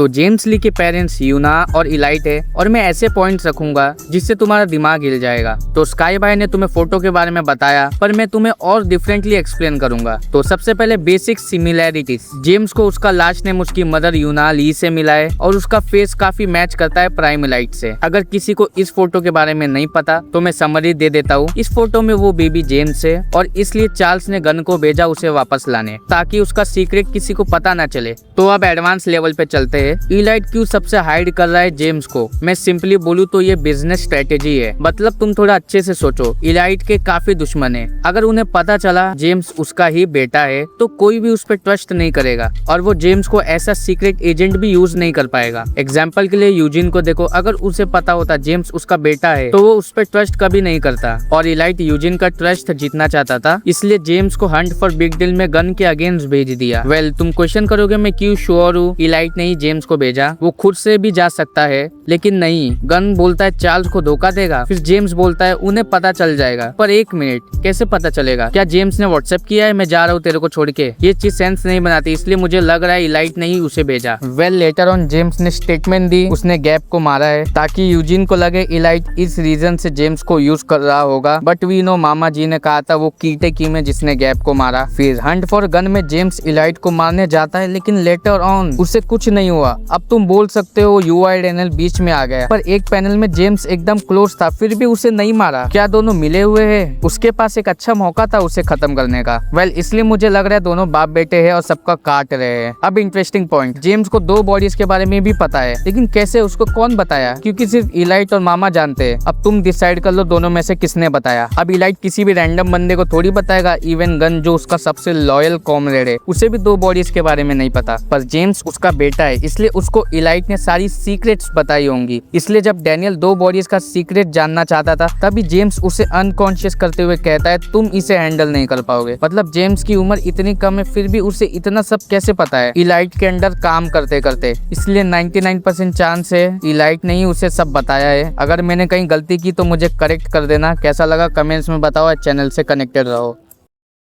तो जेम्स ली के पेरेंट्स यूना और इलाइट है और मैं ऐसे पॉइंट्स रखूंगा जिससे तुम्हारा दिमाग हिल जाएगा। तो स्काई भाई ने तुम्हें फोटो के बारे में बताया पर मैं तुम्हें और डिफरेंटली एक्सप्लेन करूंगा। तो सबसे पहले बेसिक सिमिलैरिटीज। जेम्स को उसका लास्ट नेम उसकी मदर यूना ली से मिला है और उसका फेस काफी मैच करता है प्राइम इलाइट से। अगर किसी को इस फोटो के बारे में नहीं पता तो मैं समरी दे देता हूँ। इस फोटो में वो बेबी जेम्स है और इसलिए चार्ल्स ने गन को भेजा उसे वापस लाने ताकि उसका सीक्रेट किसी को पता ना चले। तो अब एडवांस लेवल पे चलते हैं। इलाइट क्यों सबसे हाइड कर रहा है जेम्स को? मैं सिंपली बोलूँ तो ये बिजनेस स्ट्रेटेजी है। मतलब तुम थोड़ा अच्छे से सोचो, इलाइट के काफी दुश्मन है। अगर उन्हें पता चला जेम्स उसका ही बेटा है तो कोई भी उस पर ट्रस्ट नहीं करेगा और वो जेम्स को ऐसा सीक्रेट एजेंट भी यूज नहीं कर पाएगा। एग्जाम्पल के लिए यूजिन को देखो, अगर उसे पता होता जेम्स उसका बेटा है तो वो उस पर ट्रस्ट कभी नहीं करता और इलाइट यूजिन का ट्रस्ट जीतना चाहता था, इसलिए जेम्स को हंट फॉर बिग डील में गन के अगेंस्ट भेज दिया। वेल, तुम क्वेश्चन करोगे मैं क्यों श्योर हूँ इलाइट ने ही जेम्स को भेजा। वो खुद से भी जा सकता है लेकिन नहीं, गन बोलता है चार्ल्स को धोखा देगा, फिर जेम्स बोलता है उन्हें पता चल जाएगा। पर एक मिनट, कैसे पता चलेगा? क्या जेम्स ने व्हाट्सएप किया है मैं जा रहा हूँ तेरे को छोड़ के? ये चीज सेंस नहीं बनाती, इसलिए मुझे लग रहा है इलाइट ने ही उसे भेजा। वेल, लेटर ऑन जेम्स ने स्टेटमेंट दी उसने गैप को मारा है ताकि यूजिन को लगे इलाइट इस रीजन से जेम्स को यूज कर रहा होगा। बट वी नो मामा जी ने कहा था वो कीटे की में जिसने गैप को मारा। फिर हंट फॉर गन में जेम्स इलाइट को मारने जाता है लेकिन लेटर ऑन उसे कुछ नहीं हुआ। अब तुम बोल सकते हो यूआईडेनएल बीच में आ गया, पर एक पैनल में जेम्स एकदम क्लोज था फिर भी उसे नहीं मारा। क्या दोनों मिले हुए हैं? उसके पास एक अच्छा मौका था उसे खत्म करने का। वेल, इसलिए मुझे लग रहा है दोनों बाप बेटे हैं और सबका काट रहे हैं। अब इंटरेस्टिंग पॉइंट, जेम्स को 2 बॉडीज के बारे में भी पता है लेकिन कैसे, उसको कौन बताया? क्योंकि सिर्फ इलाइट और मामा जानते हैं। अब तुम डिसाइड कर लो दोनों में से किसने बताया। अब इलाइट किसी भी रैंडम बंदे को थोड़ी बताएगा, इवन गन जो उसका सबसे लॉयल कॉमरेड है उसे भी 2 बॉडीज के बारे में नहीं पता। पर जेम्स उसका बेटा है इसलिए उसको इलाइट ने सारी सीक्रेट्स बताई होंगी। इसलिए जब डैनियल 2 बॉडीज का सीक्रेट जानना चाहता था तभी जेम्स उसे अनकॉन्शियस करते हुए कहता है तुम इसे हैंडल नहीं कर पाओगे। मतलब जेम्स की उम्र इतनी कम है फिर भी उसे इतना सब कैसे पता है इलाइट के अंडर काम करते करते। इसलिए 99% चांस है इलाइट ने ही उसे सब बताया है। अगर मैंने कहीं गलती की तो मुझे करेक्ट कर देना। कैसा लगा कमेंट्स में बताओ, चैनल से कनेक्टेड रहो।